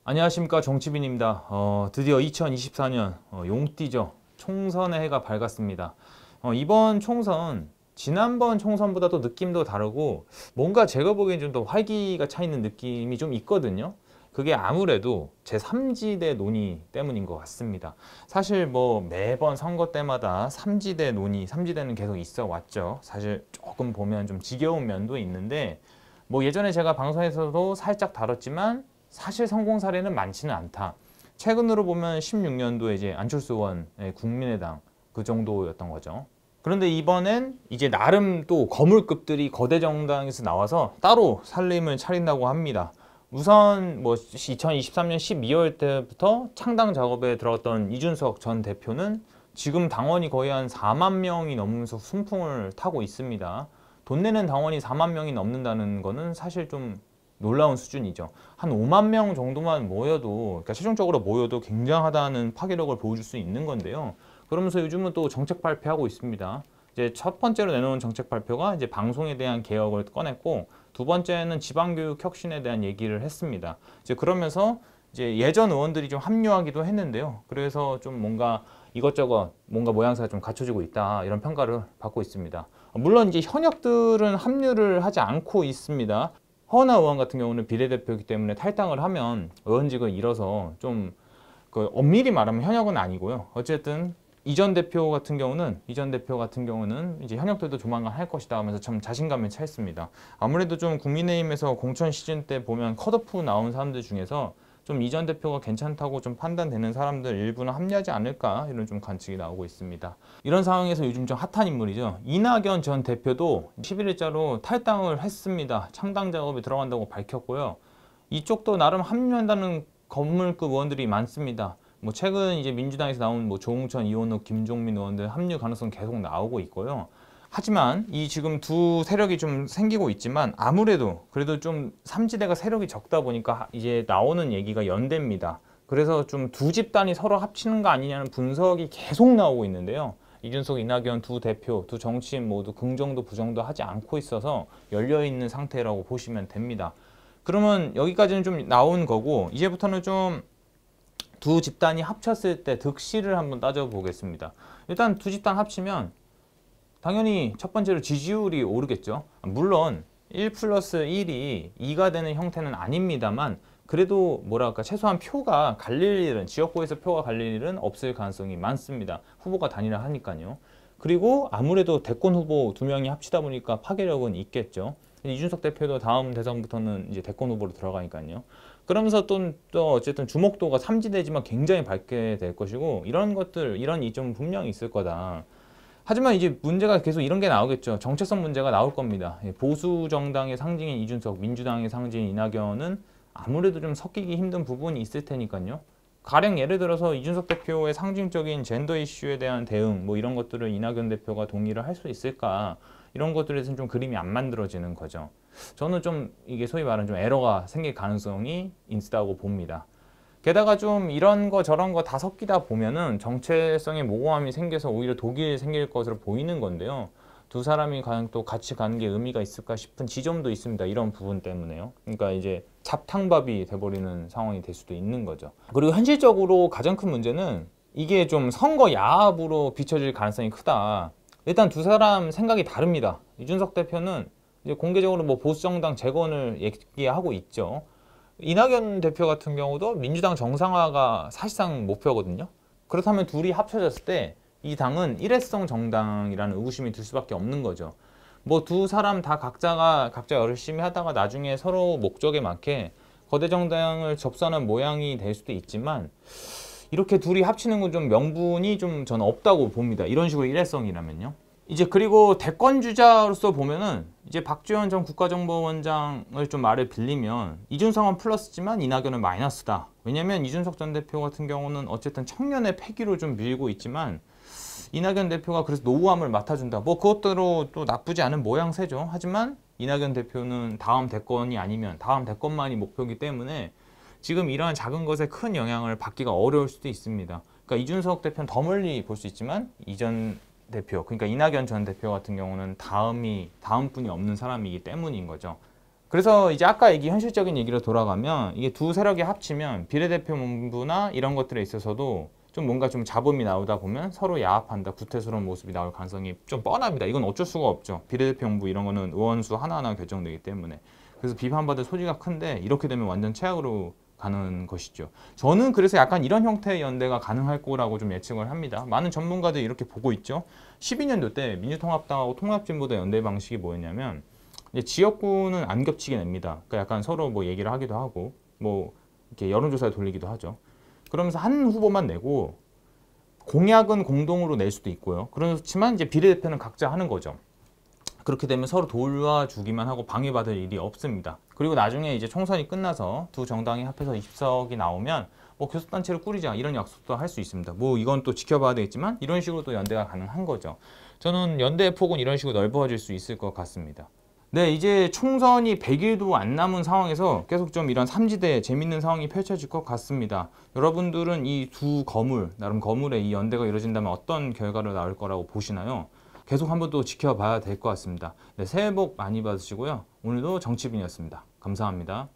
안녕하십니까, 정치빈입니다. 드디어 2024년 용띠죠. 총선의 해가 밝았습니다. 이번 총선 지난번 총선보다도 느낌도 다르고 뭔가 제가 보기엔 좀 더 활기가 차 있는 느낌이 좀 있거든요. 그게 아무래도 제3지대 논의 때문인 것 같습니다. 사실 뭐 매번 선거 때마다 3지대 논의, 3지대는 계속 있어 왔죠. 사실 조금 보면 좀 지겨운 면도 있는데 뭐 예전에 제가 방송에서도 살짝 다뤘지만 사실 성공 사례는 많지는 않다. 최근으로 보면 16년도에 이제 안철수 의원의 국민의당 그 정도였던 거죠. 그런데 이번엔 이제 나름 또 거물급들이 거대 정당에서 나와서 따로 살림을 차린다고 합니다. 우선 뭐 2023년 12월 때부터 창당 작업에 들어갔던 이준석 전 대표는 지금 당원이 거의 한 4만 명이 넘으면서 순풍을 타고 있습니다. 돈 내는 당원이 4만 명이 넘는다는 거는 사실 좀 놀라운 수준이죠. 한 5만 명 정도만 모여도, 그러니까 최종적으로 모여도 굉장하다는 파괴력을 보여줄 수 있는 건데요. 그러면서 요즘은 또 정책 발표하고 있습니다. 이제 첫 번째로 내놓은 정책 발표가 이제 방송에 대한 개혁을 꺼냈고, 두 번째는 지방교육 혁신에 대한 얘기를 했습니다. 이제 그러면서 이제 예전 의원들이 좀 합류하기도 했는데요. 그래서 좀 뭔가 이것저것 뭔가 모양새가 좀 갖춰지고 있다, 이런 평가를 받고 있습니다. 물론 이제 현역들은 합류를 하지 않고 있습니다. 허은하 의원 같은 경우는 비례대표이기 때문에 탈당을 하면 의원직을 잃어서 좀 엄밀히 말하면 현역은 아니고요. 어쨌든 이전 대표 같은 경우는 이제 현역들도 조만간 할 것이다 하면서 참 자신감에 차 있습니다. 아무래도 좀 국민의힘에서 공천 시즌 때 보면 컷오프 나온 사람들 중에서 좀 이전 대표가 괜찮다고 좀 판단되는 사람들 일부는 합류하지 않을까, 이런 좀 관측이 나오고 있습니다. 이런 상황에서 요즘 좀 핫한 인물이죠. 이낙연 전 대표도 11일자로 탈당을 했습니다. 창당 작업에 들어간다고 밝혔고요. 이쪽도 나름 합류한다는 건물급 의원들이 많습니다. 뭐 최근 이제 민주당에서 나온 뭐 조홍천, 이원욱, 김종민 의원들 합류 가능성 계속 나오고 있고요. 하지만 이 지금 두 세력이 좀 생기고 있지만 아무래도 그래도 좀 삼지대가 세력이 적다 보니까 이제 나오는 얘기가 연대입니다. 그래서 좀 두 집단이 서로 합치는 거 아니냐는 분석이 계속 나오고 있는데요. 이준석, 이낙연 두 대표, 두 정치인 모두 긍정도 부정도 하지 않고 있어서 열려있는 상태라고 보시면 됩니다. 그러면 여기까지는 좀 나온 거고, 이제부터는 좀 두 집단이 합쳤을 때 득실을 한번 따져보겠습니다. 일단 두 집단 합치면 당연히 첫 번째로 지지율이 오르겠죠. 물론 1 플러스 1이 2가 되는 형태는 아닙니다만 그래도 뭐랄까 최소한 표가 갈릴 일은, 지역구에서 표가 갈릴 일은 없을 가능성이 많습니다. 후보가 단일화하니까요. 그리고 아무래도 대권 후보 두 명이 합치다 보니까 파괴력은 있겠죠. 이준석 대표도 다음 대선부터는 이제 대권 후보로 들어가니까요. 그러면서 또 어쨌든 주목도가 삼지대지만 굉장히 밝게 될 것이고, 이런 것들, 이런 이점 분명히 있을 거다. 하지만 이제 문제가 계속 이런 게 나오겠죠. 정체성 문제가 나올 겁니다. 보수 정당의 상징인 이준석, 민주당의 상징인 이낙연은 아무래도 좀 섞이기 힘든 부분이 있을 테니까요. 가령 예를 들어서 이준석 대표의 상징적인 젠더 이슈에 대한 대응, 뭐 이런 것들을 이낙연 대표가 동의를 할 수 있을까, 이런 것들에서는 좀 그림이 안 만들어지는 거죠. 저는 좀 이게 소위 말하는 좀 에러가 생길 가능성이 있다고 봅니다. 게다가 좀 이런 거 저런 거 다 섞이다 보면은 정체성의 모호함이 생겨서 오히려 독이 생길 것으로 보이는 건데요. 두 사람이 과연 또 같이 가는 게 의미가 있을까 싶은 지점도 있습니다. 이런 부분 때문에요. 그러니까 이제 잡탕밥이 돼버리는 상황이 될 수도 있는 거죠. 그리고 현실적으로 가장 큰 문제는 이게 좀 선거 야합으로 비춰질 가능성이 크다. 일단 두 사람 생각이 다릅니다. 이준석 대표는 이제 공개적으로 뭐 보수정당 재건을 얘기하고 있죠. 이낙연 대표 같은 경우도 민주당 정상화가 사실상 목표거든요. 그렇다면 둘이 합쳐졌을 때 이 당은 일회성 정당이라는 의구심이 들 수밖에 없는 거죠. 뭐 두 사람 다 각자 열심히 하다가 나중에 서로 목적에 맞게 거대 정당을 접수하는 모양이 될 수도 있지만, 이렇게 둘이 합치는 건 좀 명분이 좀 저는 없다고 봅니다. 이런 식으로 일회성이라면요. 이제 그리고 대권 주자로서 보면은 이제 박지원 전 국가정보원장을 좀 말을 빌리면 이준석은 플러스지만 이낙연은 마이너스다. 왜냐면 이준석 전 대표 같은 경우는 어쨌든 청년의 패기로 좀 밀고 있지만 이낙연 대표가 그래서 노후함을 맡아준다. 뭐 그것대로 또 나쁘지 않은 모양새죠. 하지만 이낙연 대표는 다음 대권이 아니면 다음 대권만이 목표이기 때문에 지금 이러한 작은 것에 큰 영향을 받기가 어려울 수도 있습니다. 그러니까 이준석 대표는 더 멀리 볼 수 있지만 이전 대표, 그러니까 이낙연 전 대표 같은 경우는 다음 분이 없는 사람이기 때문인 거죠. 그래서 이제 아까 얘기 현실적인 얘기로 돌아가면 이게 두 세력이 합치면 비례대표본부나 이런 것들에 있어서도 좀 뭔가 좀 잡음이 나오다 보면 서로 야합한다, 구태스러운 모습이 나올 가능성이 좀 뻔합니다. 이건 어쩔 수가 없죠. 비례대표본부 이런 거는 의원수 하나하나 결정되기 때문에. 그래서 비판받을 소지가 큰데 이렇게 되면 완전 최악으로 가는 것이죠. 저는 그래서 약간 이런 형태의 연대가 가능할 거라고 좀 예측을 합니다. 많은 전문가들이 이렇게 보고 있죠. 12년도 때 민주통합당하고 통합진보대 연대 방식이 뭐였냐면 이제 지역구는 안 겹치게 냅니다. 그러니까 약간 서로 뭐 얘기를 하기도 하고 뭐 이렇게 여론조사에 돌리기도 하죠. 그러면서 한 후보만 내고 공약은 공동으로 낼 수도 있고요. 그렇지만 이제 비례대표는 각자 하는 거죠. 그렇게 되면 서로 도와주기만 하고 방해받을 일이 없습니다. 그리고 나중에 이제 총선이 끝나서 두 정당이 합해서 20석이 나오면 뭐 교섭단체를 꾸리자 이런 약속도 할 수 있습니다. 뭐 이건 또 지켜봐야 되겠지만 이런 식으로 또 연대가 가능한 거죠. 저는 연대의 폭은 이런 식으로 넓어질 수 있을 것 같습니다. 네, 이제 총선이 100일도 안 남은 상황에서 계속 좀 이런 삼지대 재밌는 상황이 펼쳐질 것 같습니다. 여러분들은 이 두 거물, 나름 거물의 이 연대가 이루어진다면 어떤 결과를 나올 거라고 보시나요? 계속 한번 또 지켜봐야 될 것 같습니다. 네, 새해 복 많이 받으시고요. 오늘도 정치빈이었습니다. 감사합니다.